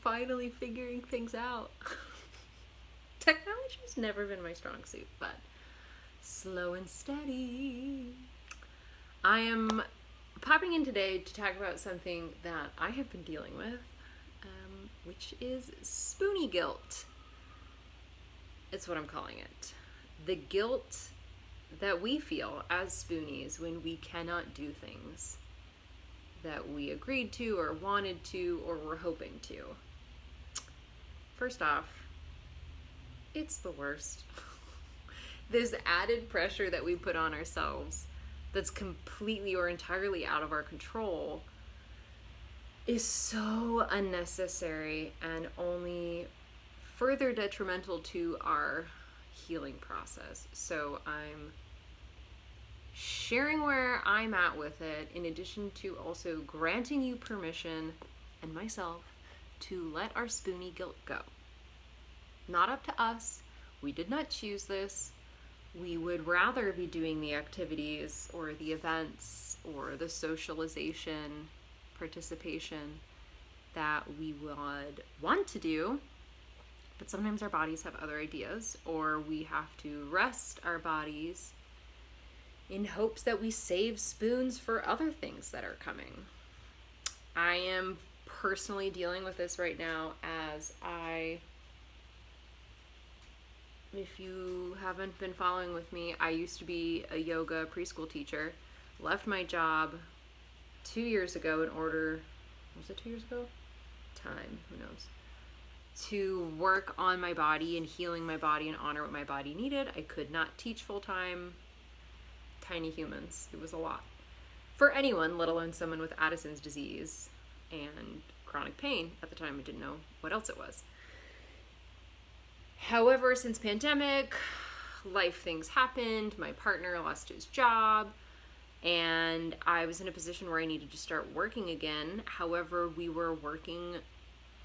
finally figuring things out. Technology's never been my strong suit, but slow and steady. I am popping in today to talk about something that I have been dealing with, which is Spoonie Guilt. It's what I'm calling it. The guilt that we feel as spoonies when we cannot do things that we agreed to or wanted to or were hoping to. First off, it's the worst. This added pressure that we put on ourselves that's completely or entirely out of our control is so unnecessary and only further detrimental to our healing process. So I'm sharing where I'm at with it, in addition to also granting you permission and myself to let our Spoonie guilt go. Not up to us. We did not choose this. We would rather be doing the activities or the events or the socialization, participation that we would want to do, but sometimes our bodies have other ideas, or we have to rest our bodies in hopes that we save spoons for other things that are coming. I am personally dealing with this right now as if you haven't been following with me, I used to be a yoga preschool teacher, left my job 2 years ago in order, was it 2 years ago? Time, who knows? To work on my body and healing my body and honor what my body needed. I could not teach full-time tiny humans. It was a lot for anyone, let alone someone with Addison's disease and chronic pain. At the time, I didn't know what else it was. However, since pandemic, life things happened. My partner lost his job, and I was in a position where I needed to start working again. However, we were working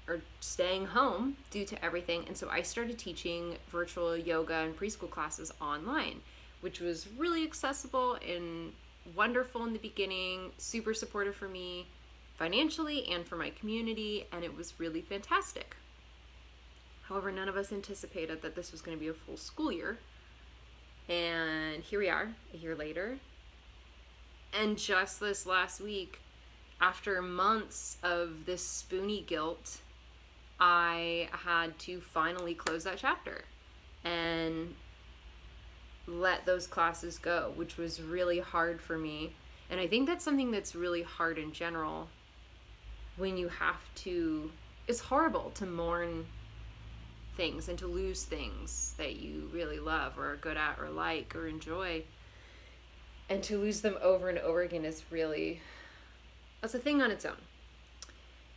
or staying home due to everything, and so I started teaching virtual yoga and preschool classes online, which was really accessible and wonderful in the beginning, super supportive for me financially and for my community, and it was really fantastic. However, none of us anticipated that this was going to be a full school year. And here we are, a year later. And just this last week, after months of this Spoonie guilt, I had to finally close that chapter and let those classes go, which was really hard for me. And I think that's something that's really hard in general when you have to, it's horrible to mourn things and to lose things that you really love or are good at or like or enjoy, and to lose them over and over again is really, that's a thing on its own.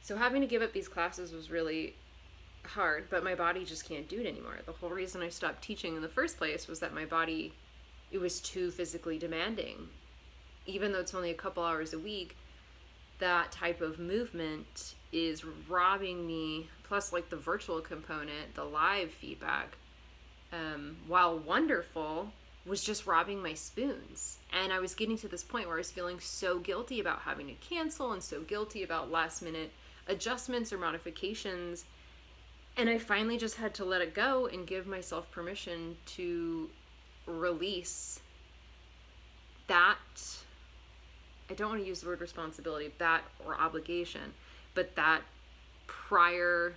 So having to give up these classes was really hard, but my body just can't do it anymore. The whole reason I stopped teaching in the first place was that my body, it was too physically demanding. Even though it's only a couple hours a week, that type of movement is robbing me, plus like the virtual component, the live feedback, while wonderful, was just robbing my spoons. And I was getting to this point where I was feeling so guilty about having to cancel and so guilty about last minute adjustments or modifications. And I finally just had to let it go and give myself permission to release that, I don't want to use the word responsibility, that or obligation, but that prior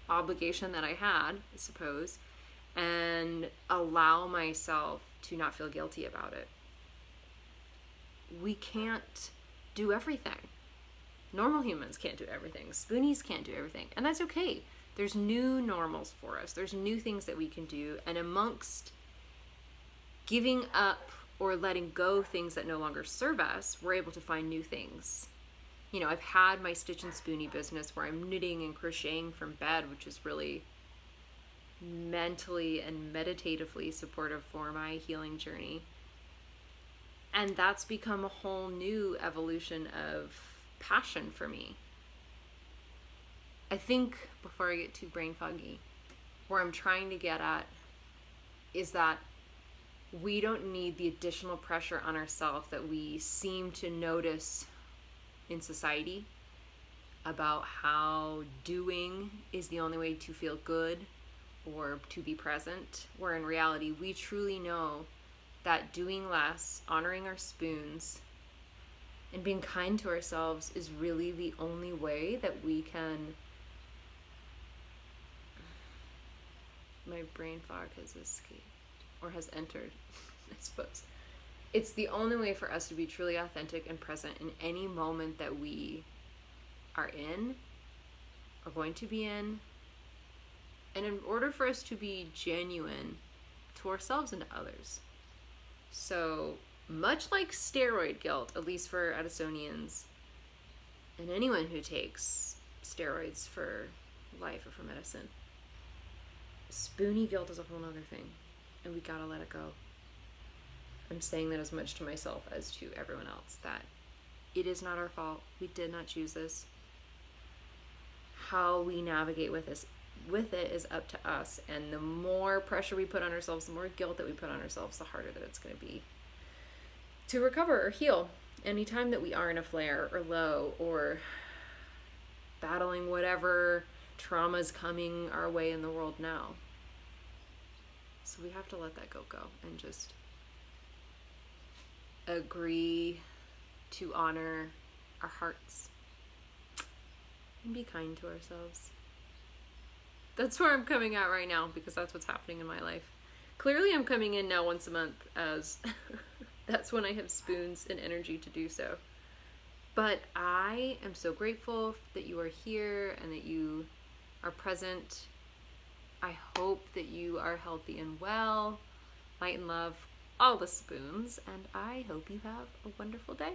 obligation that I had, I suppose, and allow myself to not feel guilty about it. We can't do everything. Normal humans can't do everything. Spoonies can't do everything. And that's okay. There's new normals for us. There's new things that we can do. And amongst giving up or letting go things that no longer serve us, we're able to find new things. You know, I've had my Stitch and Spoonie business where I'm knitting and crocheting from bed, which is really mentally and meditatively supportive for my healing journey. And that's become a whole new evolution of passion for me. I think, before I get too brain foggy, where I'm trying to get at is that we don't need the additional pressure on ourselves that we seem to notice in society about how doing is the only way to feel good or to be present, where in reality we truly know that doing less, honoring our spoons, and being kind to ourselves is really the only way that we can. My brain fog has escaped, or has entered, I suppose. It's the only way for us to be truly authentic and present in any moment that we are in, are going to be in. And in order for us to be genuine to ourselves and to others. So, much like steroid guilt, at least for Addisonians, and anyone who takes steroids for life or for medicine, Spoonie guilt is a whole other thing, and we gotta let it go. I'm saying that as much to myself as to everyone else, that it is not our fault. We did not choose this. How we navigate with it is up to us, and the more pressure we put on ourselves, the more guilt that we put on ourselves, the harder that it's going to be to recover or heal. Anytime that we are in a flare or low or battling whatever trauma is coming our way in the world now. So we have to let that go and just agree to honor our hearts and be kind to ourselves. That's where I'm coming at right now, because that's what's happening in my life. Clearly I'm coming in now once a month, as that's when I have spoons and energy to do so. But I am so grateful that you are here and that you are present. I hope that you are healthy and well. Light and love, all the spoons, and I hope you have a wonderful day.